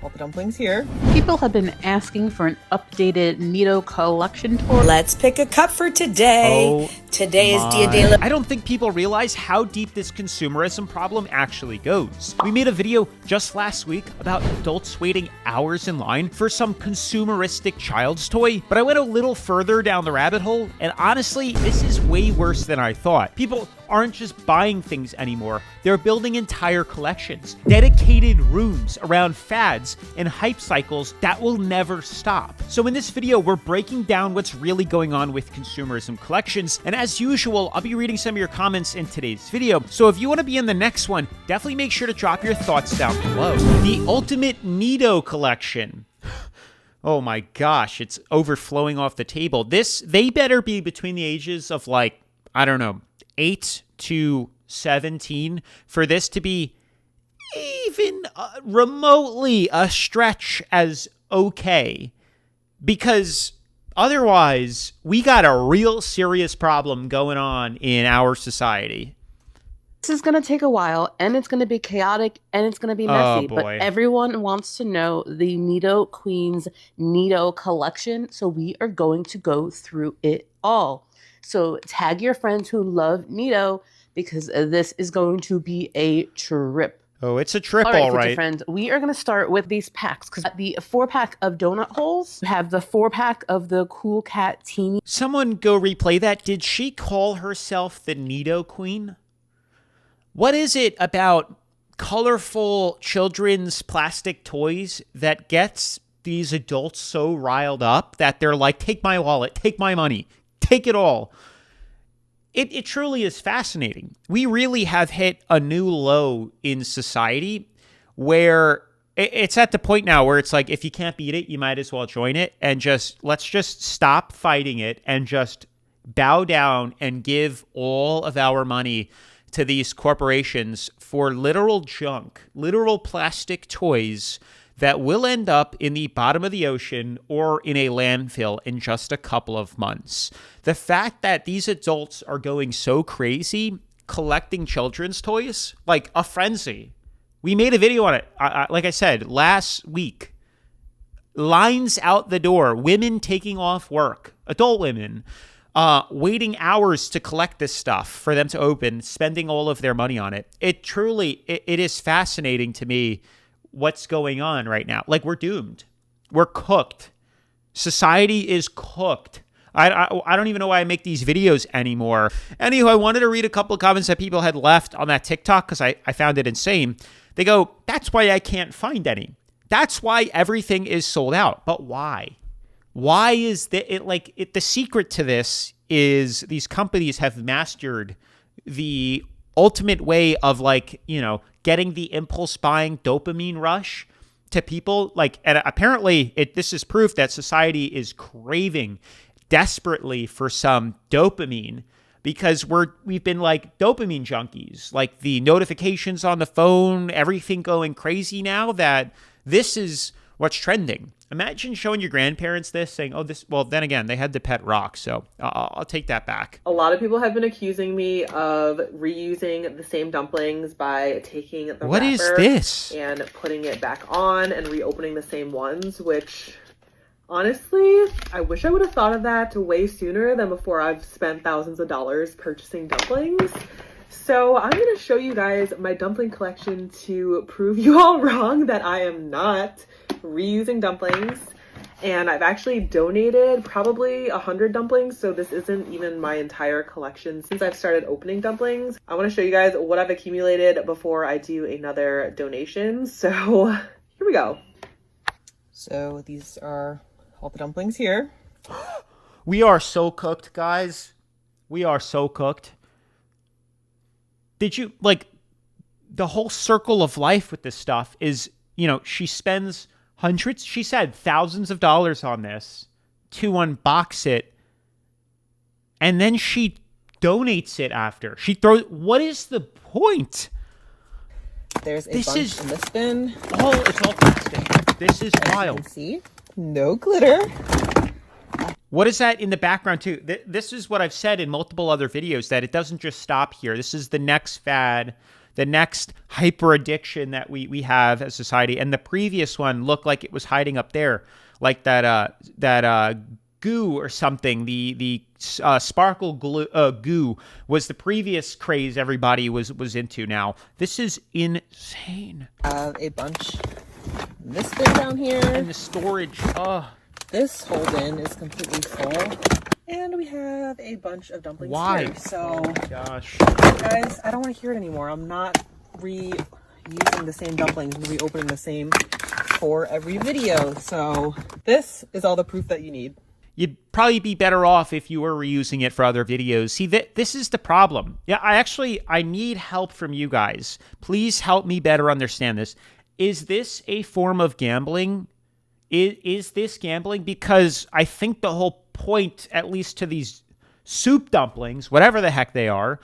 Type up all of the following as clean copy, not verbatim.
All the dumplings here. People have been asking for an updated NeeDoh collection tour. Let's pick a cup for today. Today is Dia de la... I don't think people realize how deep this consumerism problem actually goes. We made a video just last week about adults waiting hours in line for some consumeristic child's toy, but I went a little further down the rabbit hole, and honestly, this is way worse than I thought. People aren't just buying things anymore. They're building entire collections, dedicated rooms around fads and hype cycles that will never stop. So in this video, we're breaking down what's really going on with consumerism collections, and as usual, I'll be reading some of your comments in today's video. So if you want to be in the next one, definitely make sure to drop your thoughts down below. The ultimate NeeDoh collection. Oh my gosh, it's overflowing off the table. They better be between the ages of like, I don't know, 8 to 17 for this to be even remotely a stretch as okay, because otherwise we got a real serious problem going on in our society. This is going to take a while, and it's going to be chaotic, and it's going to be messy, but everyone wants to know the NeeDoh Queen's NeeDoh collection, so we are going to go through it all. So tag your friends who love NeeDoh, because this is going to be a trip. Oh, it's a trip, all right. Friends, we are going to start with these packs, because the 4-pack of donut holes, we have the 4-pack of the Cool Cat Teeny. Someone go replay that. Did she call herself the NeeDoh Queen? What is it about colorful children's plastic toys that gets these adults so riled up that they're like, take my wallet, take my money, take it all? It truly is fascinating. We really have hit a new low in society where it's at the point now where it's like, if you can't beat it, you might as well join it, and let's just stop fighting it and just bow down and give all of our money to these corporations for literal junk, literal plastic toys that will end up in the bottom of the ocean or in a landfill in just a couple of months. The fact that these adults are going so crazy collecting children's toys, like a frenzy. We made a video on it, like I said, last week. Lines out the door, women taking off work, adult women, waiting hours to collect this stuff for them to open, spending all of their money on it. It truly, it is fascinating to me what's going on right now. Like, we're doomed. We're cooked. Society is cooked. I don't even know why I make these videos anymore. Anywho, I wanted to read a couple of comments that people had left on that TikTok because I found it insane. They go, that's why I can't find any. That's why everything is sold out. But why? Why is that? The secret to this is these companies have mastered the ultimate way of, like, you know, getting the impulse buying dopamine rush to people. Like, and apparently this is proof that society is craving desperately for some dopamine, because we've been like dopamine junkies, like the notifications on the phone, everything going crazy now, that this is what's trending. Imagine showing your grandparents this, saying, oh, this, well, then again, they had the pet rock, so I'll take that back. A lot of people have been accusing me of reusing the same dumplings by taking the what wrapper is this? And putting it back on and reopening the same ones, which honestly, I wish I would have thought of that way sooner than before I've spent thousands of dollars purchasing dumplings. So I'm going to show you guys my dumpling collection to prove you all wrong that I am not reusing dumplings. And I've actually donated probably 100 dumplings, so this isn't even my entire collection since I've started opening dumplings. I want to show you guys what I've accumulated before I do another donation. So here we go. So these are all the dumplings here. We are so cooked, guys. We are so cooked. Did you, like, the whole circle of life with this stuff is, you know, she spends hundreds, she said thousands of dollars on this to unbox it, and then she donates it after. She throws, what is the point? There's a bunch in this bin. Oh, it's all plastic. This is wild. You can see, no glitter. What is that in the background too? This is what I've said in multiple other videos, that it doesn't just stop here. This is the next fad the next hyper addiction that we have as society. And the previous one looked like it was hiding up there, like that goo or something. The sparkle goo was the previous craze everybody was into. Now this is insane. A bunch. This bin down here. And the storage. This whole bin is completely full. And we have a bunch of dumplings here. So, oh my gosh. Guys, I don't want to hear it anymore. I'm not reusing the same dumplings and reopening the same for every video. So this is all the proof that you need. You'd probably be better off if you were reusing it for other videos. See, this is the problem. Yeah, I need help from you guys. Please help me better understand this. Is this a form of gambling? Is this gambling? Because I think the whole point, at least to these soup dumplings, whatever the heck they are,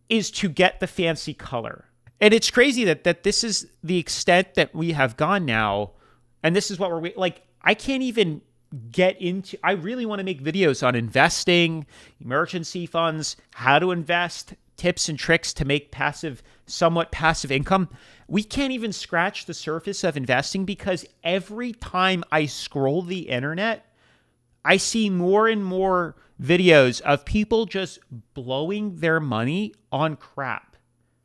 is to get the fancy color. And it's crazy that this is the extent that we have gone now. And this is what we're like. I can't even get into. I really want to make videos on investing, emergency funds, how to invest, tips and tricks to make somewhat passive income. We can't even scratch the surface of investing because every time I scroll the internet, I see more and more videos of people just blowing their money on crap.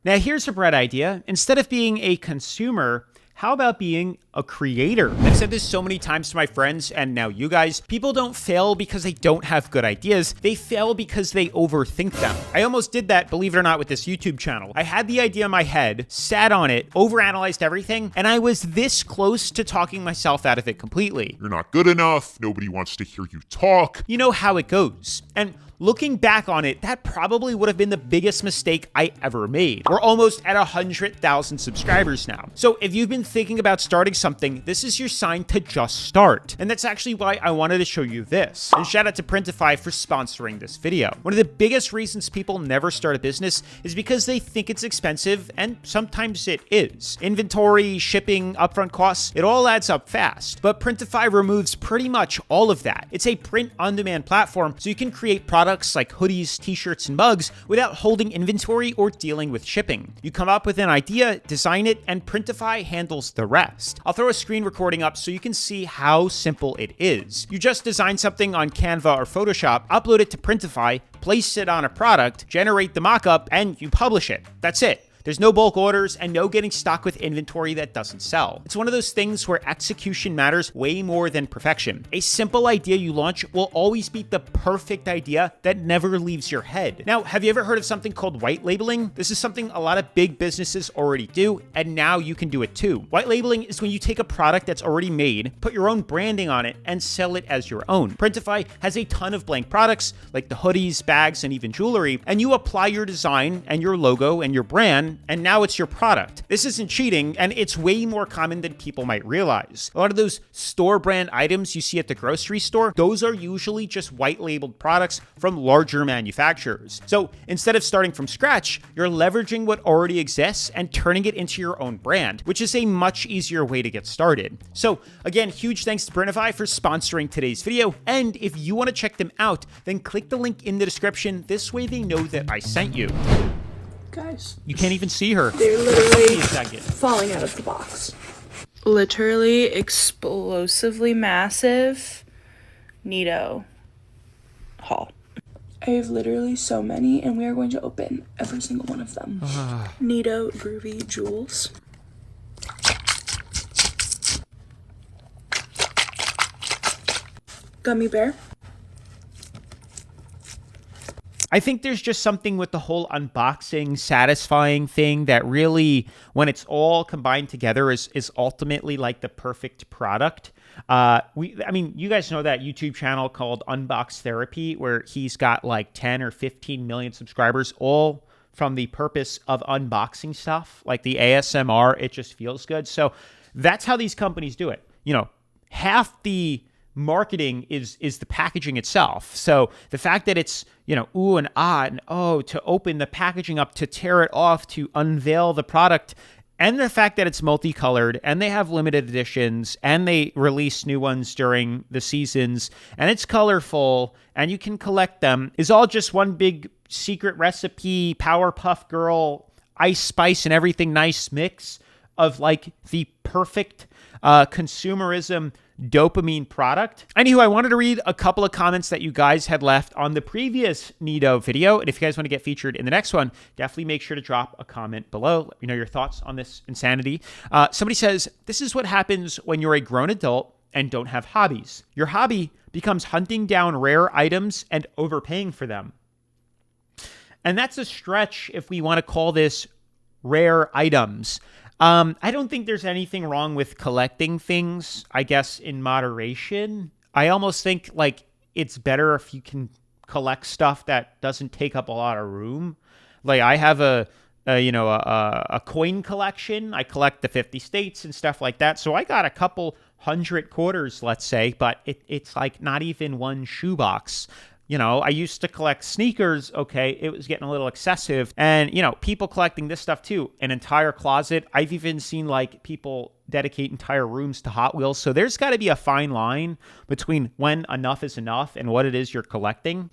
Now, here's a bright idea. Instead of being a consumer, how about being a creator? I've said this so many times to my friends and now you guys. People don't fail because they don't have good ideas. They fail because they overthink them. I almost did that, believe it or not, with this YouTube channel. I had the idea in my head, sat on it, overanalyzed everything, and I was this close to talking myself out of it completely. You're not good enough. Nobody wants to hear you talk. You know how it goes. And looking back on it, that probably would have been the biggest mistake I ever made. We're almost at 100,000 subscribers now. So if you've been thinking about starting something, this is your sign to just start. And that's actually why I wanted to show you this. And shout out to Printify for sponsoring this video. One of the biggest reasons people never start a business is because they think it's expensive, and sometimes it is. Inventory, shipping, upfront costs, it all adds up fast. But Printify removes pretty much all of that. It's a print-on-demand platform, so you can create products like hoodies, t-shirts, and mugs without holding inventory or dealing with shipping. You come up with an idea, design it, and Printify handles the rest. I'll throw a screen recording up so you can see how simple it is. You just design something on Canva or Photoshop, upload it to Printify, place it on a product, generate the mockup, and you publish it. That's it. There's no bulk orders and no getting stuck with inventory that doesn't sell. It's one of those things where execution matters way more than perfection. A simple idea you launch will always beat the perfect idea that never leaves your head. Now, have you ever heard of something called white labeling? This is something a lot of big businesses already do, and now you can do it too. White labeling is when you take a product that's already made, put your own branding on it, and sell it as your own. Printify has a ton of blank products, like the hoodies, bags, and even jewelry, and you apply your design and your logo and your brand, and now it's your product. This isn't cheating, and it's way more common than people might realize. A lot of those store brand items you see at the grocery store, those are usually just white labeled products from larger manufacturers. So instead of starting from scratch, you're leveraging what already exists and turning it into your own brand, which is a much easier way to get started. So again, huge thanks to Printify for sponsoring today's video. And if you want to check them out, then click the link in the description. This way they know that I sent you. Guys, you can't even see her. They're literally falling out of the box. Literally explosively massive NeeDoh haul. I have literally so many, and we are going to open every single one of them. NeeDoh Groovy Jewels. Gummy bear. I think there's just something with the whole unboxing, satisfying thing that really, when it's all combined together, is ultimately like the perfect product. I mean, you guys know that YouTube channel called Unbox Therapy, where he's got like 10 or 15 million subscribers, all from the purpose of unboxing stuff, like the ASMR. It just feels good. So that's how these companies do it. You know, half the marketing is the packaging itself. So the fact that it's, you know, ooh and ah and oh, to open the packaging up, to tear it off, to unveil the product, and the fact that it's multicolored and they have limited editions and they release new ones during the seasons and it's colorful and you can collect them, is all just one big secret recipe Powerpuff Girl Ice Spice and everything nice mix of like the perfect consumerism dopamine product. Anywho, I wanted to read a couple of comments that you guys had left on the previous NeeDoh video. And if you guys want to get featured in the next one, definitely make sure to drop a comment below. Let me know your thoughts on this insanity. Somebody says, this is what happens when you're a grown adult and don't have hobbies. Your hobby becomes hunting down rare items and overpaying for them. And that's a stretch if we want to call this rare items. I don't think there's anything wrong with collecting things, I guess, in moderation. I almost think like it's better if you can collect stuff that doesn't take up a lot of room. Like I have a coin collection. I collect the 50 states and stuff like that. So I got a couple 100 quarters, let's say, but it's like not even one shoebox. You know, I used to collect sneakers. Okay, it was getting a little excessive. And, you know, people collecting this stuff too. An entire closet. I've even seen like people dedicate entire rooms to Hot Wheels. So there's got to be a fine line between when enough is enough and what it is you're collecting.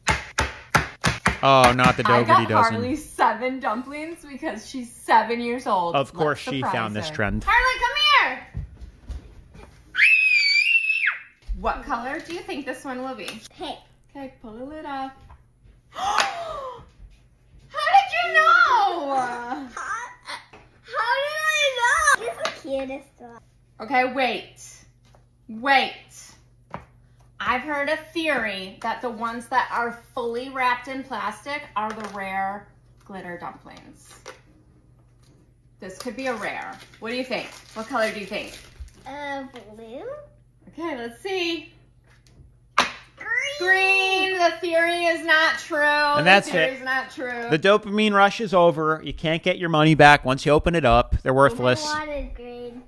Oh, not the Dougherty dozen. I got Harley 7 dumplings because she's 7 years old. Of course she found this trend. Harley, come here! What color do you think this one will be? Pink. Okay, pull the lid off. How did you know? How did I know? He's the cutest one. Okay, wait. I've heard a theory that the ones that are fully wrapped in plastic are the rare glitter dumplings. This could be a rare. What do you think? What color do you think? Blue. Okay, let's see. Green. The theory is not true. And that's the theory it. is not true. The dopamine rush is over. You can't get your money back once you open it up. They're worthless. I wanted green.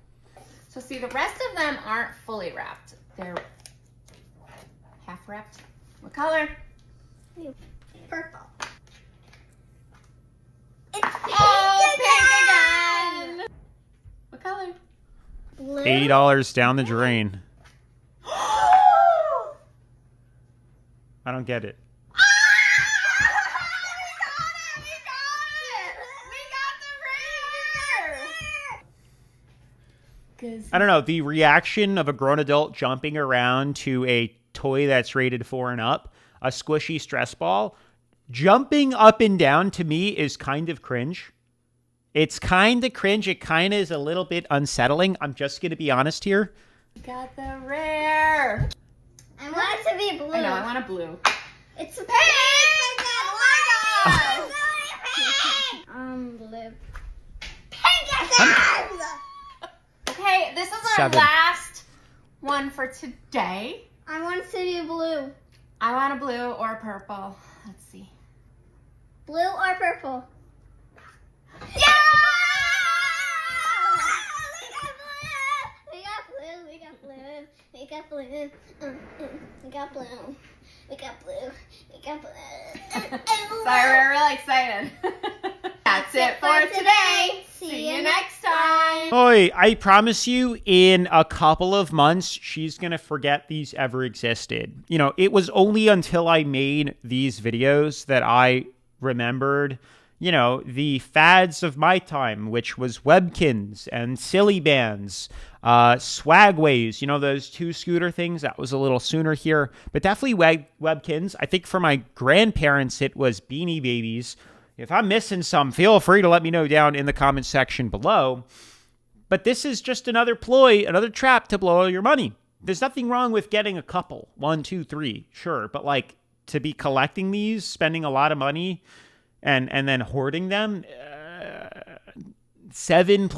So see, the rest of them aren't fully wrapped. They're half wrapped. What color? Purple. Oh, pink again. What color? Blue. $80 down the drain. I don't get it. We got the rare. I don't know. The reaction of a grown adult jumping around to a toy that's rated 4 and up, a squishy stress ball, jumping up and down to me is kind of cringe. It's kind of cringe. It kind of is a little bit unsettling. I'm just going to be honest here. We got the rare. I want it to be blue. I know, I want a blue. It's a pink. Oh my God. Blue. Pink again. Okay, this is our 7. last one for today. I want it to be blue. I want a blue or a purple. Let's see. Blue or purple? Yeah! We got blue. We got blue. We got blue. We got blue. We got blue. We got blue. Sorry, we're really excited. That's it for today. See you next time. Oi, I promise you, in a couple of months, she's going to forget these ever existed. You know, it was only until I made these videos that I remembered, you know, the fads of my time, which was Webkins and Silly Bands, Swagways, you know, those 2 scooter things. That was a little sooner here, but definitely Webkins. I think for my grandparents, it was Beanie Babies. If I'm missing some, feel free to let me know down in the comment section below. But this is just another ploy, another trap to blow all your money. There's nothing wrong with getting a couple, 1, 2, 3, sure. But like to be collecting these, spending a lot of money and then hoarding them, 7+.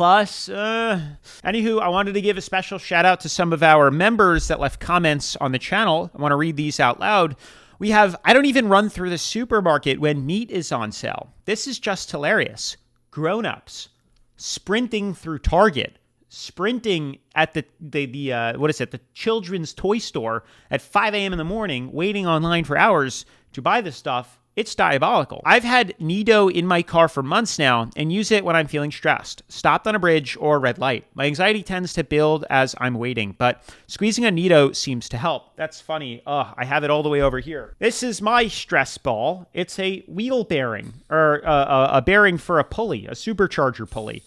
Anywho, I wanted to give a special shout out to some of our members that left comments on the channel. I want to read these out loud. We have, I don't even run through the supermarket when meat is on sale. This is just hilarious. Grown-ups sprinting through Target, sprinting at the children's toy store at 5 a.m. in the morning, waiting online for hours to buy this stuff. It's diabolical. I've had NeeDoh in my car for months now and use it when I'm feeling stressed, stopped on a bridge or a red light. My anxiety tends to build as I'm waiting, but squeezing a NeeDoh seems to help. That's funny. I have it all the way over here. This is my stress ball. It's a wheel bearing, or a bearing for a pulley, a supercharger pulley.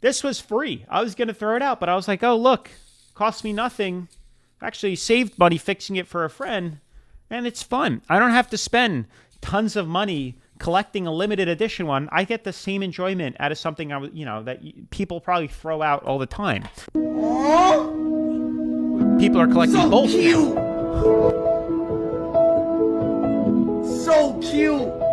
This was free. I was going to throw it out, but I was like, oh, look, cost me nothing. Actually saved money fixing it for a friend, and it's fun. I don't have to spend tons of money collecting a limited edition one. I get the same enjoyment out of something that people probably throw out all the time. People are collecting so both. Cute. So cute.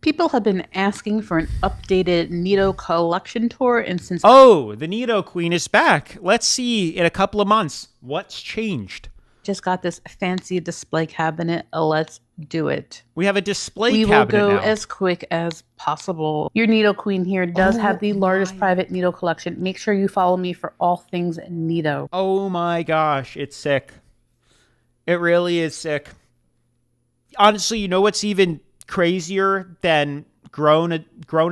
People have been asking for an updated NeeDoh collection tour, and since the NeeDoh Queen is back. Let's see in a couple of months what's changed. Just got this fancy display cabinet. Let's do it. We have a display cabinet. We will go now. As quick as possible. Your NeeDoh Queen here does have the largest private NeeDoh collection. Make sure you follow me for all things NeeDoh. Oh my gosh, it's sick. It really is sick. Honestly, you know what's even crazier than grown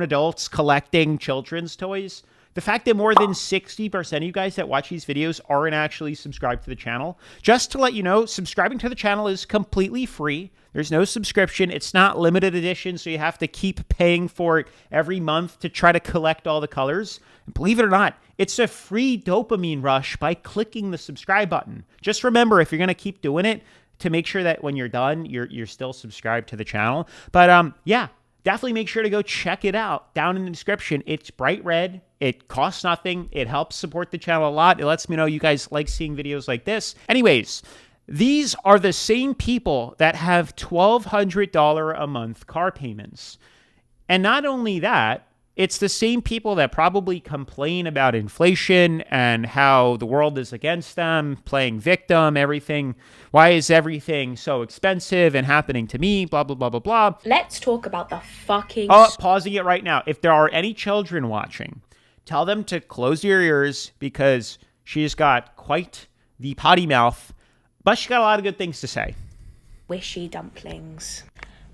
adults collecting children's toys? The fact that more than 60% of you guys that watch these videos aren't actually subscribed to the channel. Just to let you know, subscribing to the channel is completely free. There's no subscription. It's not limited edition, so you have to keep paying for it every month to try to collect all the colors. And believe it or not, it's a free dopamine rush by clicking the subscribe button. Just remember, if you're going to keep doing it, to make sure that when you're done, you're still subscribed to the channel. But yeah, definitely make sure to go check it out down in the description. It's bright red. It costs nothing. It helps support the channel a lot. It lets me know you guys like seeing videos like this. Anyways, these are the same people that have $1,200 a month car payments. And not only that, it's the same people that probably complain about inflation and how the world is against them, playing victim, everything. Why is everything so expensive and happening to me? Blah, blah, blah, blah, blah. Let's talk about the fucking... Pausing it right now. If there are any children watching, tell them to close your ears because she's got quite the potty mouth, but she got a lot of good things to say. Squishy dumplings.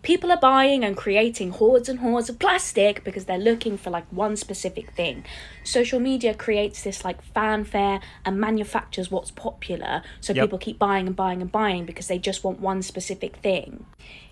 People are buying and creating hordes and hordes of plastic because they're looking for like one specific thing. Social media creates this like fanfare and manufactures what's popular. So people keep buying and buying and buying because they just want one specific thing.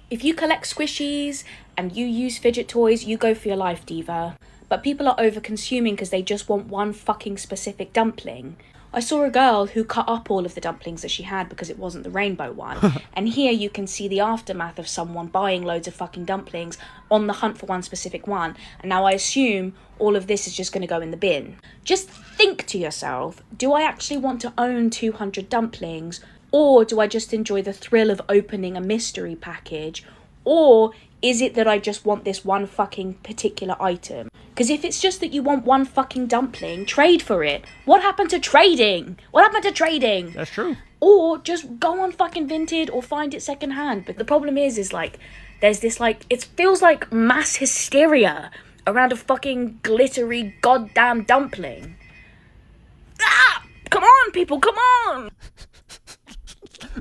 If you collect squishies and you use fidget toys, you go for your life, diva. But people are over consuming because they just want one fucking specific dumpling. I saw a girl who cut up all of the dumplings that she had because it wasn't the rainbow one. And here you can see the aftermath of someone buying loads of fucking dumplings on the hunt for one specific one. And now I assume all of this is just going to go in the bin. Just think to yourself, do I actually want to own 200 dumplings? Or do I just enjoy the thrill of opening a mystery package? Or is it that I just want this one fucking particular item? Because if it's just that you want one fucking dumpling, trade for it. What happened to trading? What happened to trading? That's true. Or just go on fucking Vinted or find it secondhand. But the problem is like, there's this like, it feels like mass hysteria around a fucking glittery goddamn dumpling. Ah! Come on, people, come on!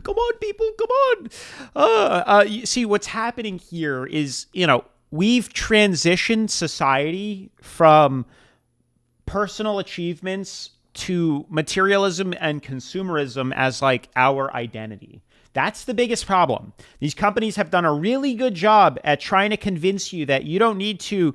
Come on, people, come on. You see, what's happening here is, we've transitioned society from personal achievements to materialism and consumerism as like our identity. That's the biggest problem. These companies have done a really good job at trying to convince you that you don't need to,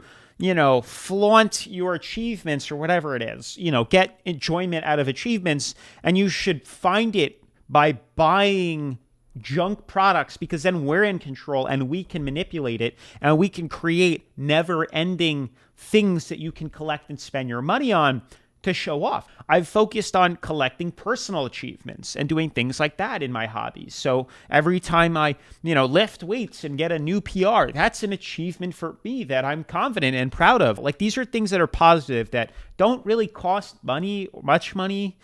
flaunt your achievements or whatever it is, get enjoyment out of achievements, and you should find it by buying junk products, because then we're in control and we can manipulate it and we can create never-ending things that you can collect and spend your money on to show off. I've focused on collecting personal achievements and doing things like that in my hobbies. So every time I, lift weights and get a new PR, that's an achievement for me that I'm confident and proud of. Like, these are things that are positive, that don't really cost money or much money,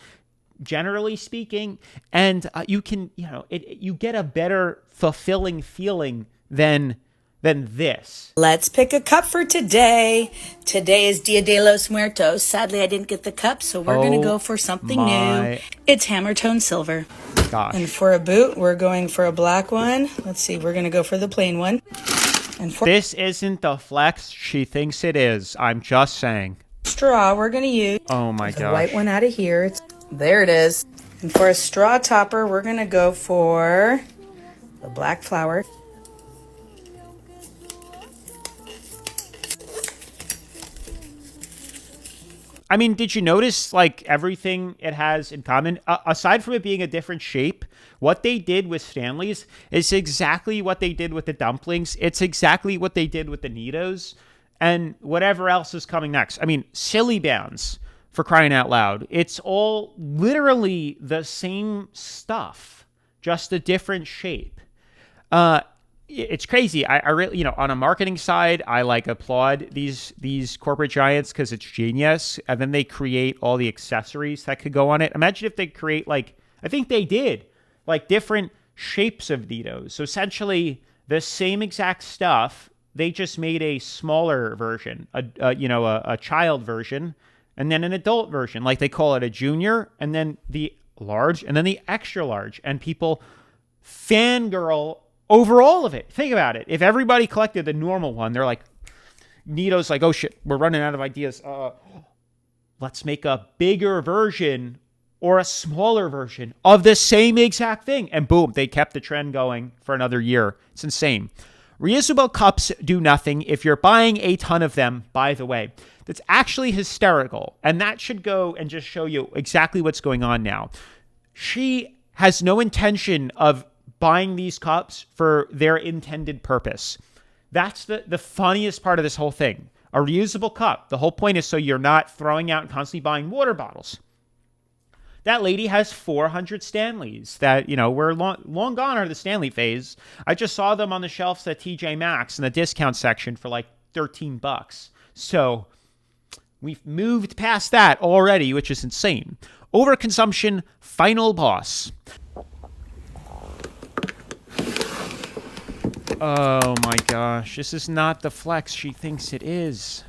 generally speaking, and you can, you get a better fulfilling feeling than than this. Let's pick a cup for today. Today is Dia de los Muertos. Sadly, I didn't get the cup, so we're going to go for something new. It's hammer tone silver. Gosh. And for a boot, we're going for a black one. Let's see, we're going to go for the plain one. And for this isn't the flex she thinks it is. I'm just saying. Straw, we're going to use the white one out of here. There it is. And for a straw topper, we're going to go for the black flower. I mean, did you notice, like, everything it has in common? Aside from it being a different shape, what they did with Stanley's is exactly what they did with the dumplings. It's exactly what they did with the NeeDohs and whatever else is coming next. I mean, Silly Bands, for crying out loud. It's all literally the same stuff, just a different shape. It's crazy. I really, on a marketing side, I applaud these corporate giants because it's genius. And then they create all the accessories that could go on it. Imagine if they create I think they did, different shapes of NeeDohs. So essentially the same exact stuff. They just made a smaller version, a child version, and then an adult version. Like they call it a junior, and then the large, and then the extra large. And people fangirl over all of it. Think about it. If everybody collected the normal one, they're like, NeeDoh's like, oh shit, we're running out of ideas. Let's make a bigger version or a smaller version of the same exact thing. And boom, they kept the trend going for another year. It's insane. Reusable cups do nothing if you're buying a ton of them, by the way. That's actually hysterical. And that should go and just show you exactly what's going on now. She has no intention of buying these cups for their intended purpose. That's the funniest part of this whole thing. A reusable cup. The whole point is so you're not throwing out and constantly buying water bottles. That lady has 400 Stanleys that, we're long gone out of the Stanley phase. I just saw them on the shelves at TJ Maxx in the discount section for $13. So we've moved past that already, which is insane. Overconsumption, final boss. Oh my gosh, this is not the flex she thinks it is.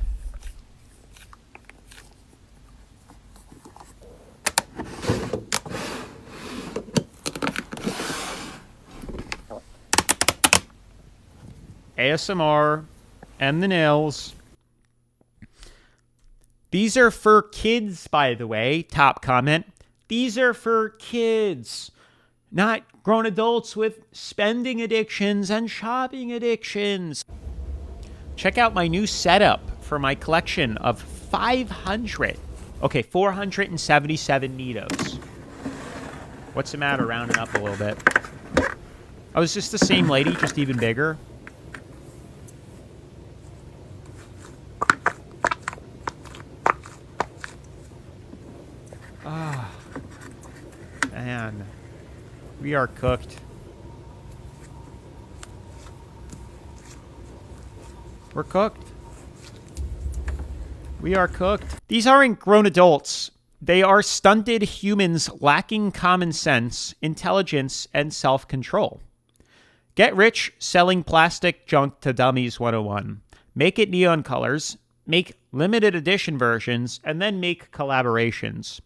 ASMR and the nails. These are for kids, by the way. Top comment. These are for kids, not grown adults with spending addictions and shopping addictions. Check out my new setup for my collection of 477 NeeDohs. What's the matter? Rounding up a little bit. Oh, it's just the same lady, just even bigger. Ah, man. We are cooked. We're cooked. We are cooked. These aren't grown adults. They are stunted humans lacking common sense, intelligence, and self-control. Get rich selling plastic junk to dummies 101. Make it neon colors, make limited edition versions, and then make collaborations.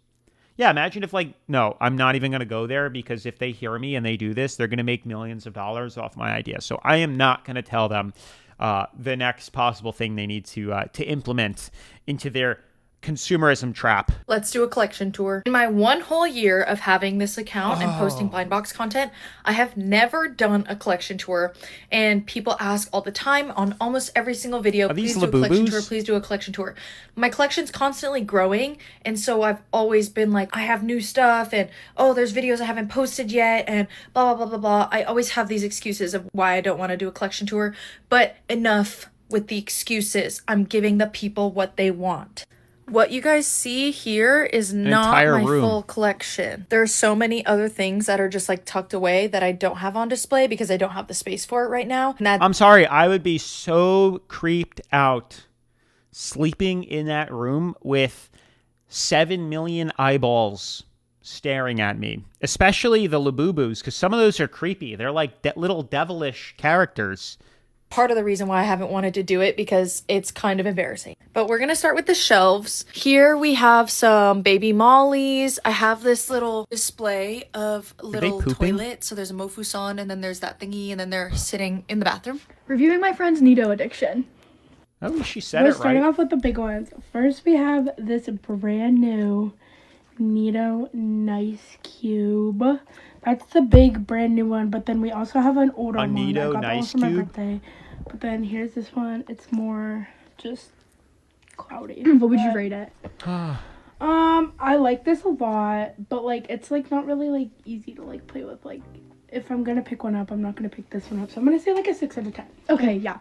Yeah, imagine if no, I'm not even going to go there because if they hear me and they do this, they're going to make millions of dollars off my idea. So I am not going to tell them the next possible thing they need to implement into their consumerism trap. Let's do a collection tour. In my one whole year of having this account and posting blind box content, I have never done a collection tour. And people ask all the time on almost every single video, please do a collection tour, please do a collection tour. My collection's constantly growing. And so I've always been like, I have new stuff and, oh, there's videos I haven't posted yet and blah, blah, blah, blah, blah. I always have these excuses of why I don't want to do a collection tour. But enough with the excuses. I'm giving the people what they want. What you guys see here is not my full collection. There are so many other things that are just tucked away that I don't have on display because I don't have the space for it right now. And I'm sorry, I would be so creeped out sleeping in that room with 7 million eyeballs staring at me, especially the Labubus, because some of those are creepy. They're like little devilish characters. part of the reason why I haven't wanted to do it, because it's kind of embarrassing. But we're gonna start with the shelves. Here we have some baby mollies. I have this little display of little toilets. So there's a Mofuson, and then there's that thingy, and then they're sitting in the bathroom. Reviewing my friend's NeeDoh Addiction. Oh, she said it We're right. starting off with the big ones. First, we have this brand new NeeDoh Nice Cube. That's the big brand new one, but then we also have an older one. NeeDoh I got Nice that one for my Cube? birthday. But then here's this one. It's more just cloudy. What would you rate it? I like this a lot, but like it's like not really like easy to like play with. Like if I'm gonna pick one up, I'm not gonna pick this one up. So I'm gonna say like a 6 out of 10. Okay, yeah.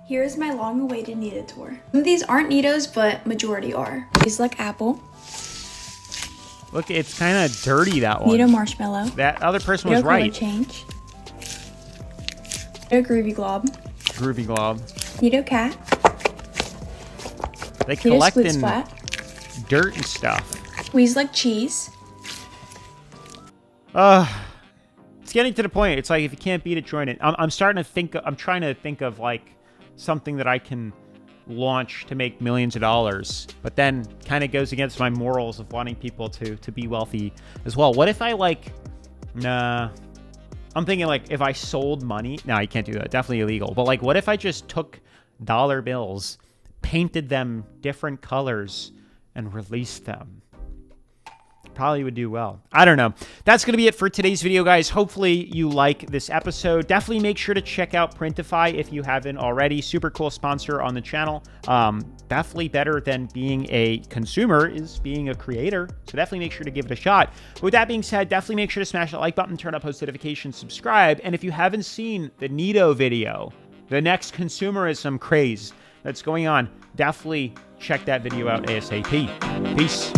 Here's my long-awaited NeeDoh tour. Some of these aren't NeeDohs, but majority are. These look apple. Look, it's kind of dirty, that one. NeeDoh marshmallow. That other person was NeeDoh color right. change. NeeDoh groovy glob. Groovy glob. NeeDoh cat. They NeeDoh collect split in splat. dirt and stuff. Squeeze like cheese. It's getting to the point. It's like if you can't beat it, join it. I'm starting to think. I'm trying to think of like something that I can launch to make millions of dollars, but then kind of goes against my morals of wanting people to be wealthy as well. What if I like, nah, I'm thinking like if I sold money, no, you can't do that. Definitely illegal. But like, what if I just took dollar bills, painted them different colors and released them? Probably would do well. I don't know. That's going to be it for today's video, guys. Hopefully you like this episode. Definitely make sure to check out Printify if you haven't already. Super cool sponsor on the channel. Definitely better than being a consumer is being a creator. So definitely make sure to give it a shot. With that being said, definitely make sure to smash that like button, turn on post notifications, subscribe. And if you haven't seen the NeeDoh video, the next consumerism craze that's going on, definitely check that video out ASAP. Peace.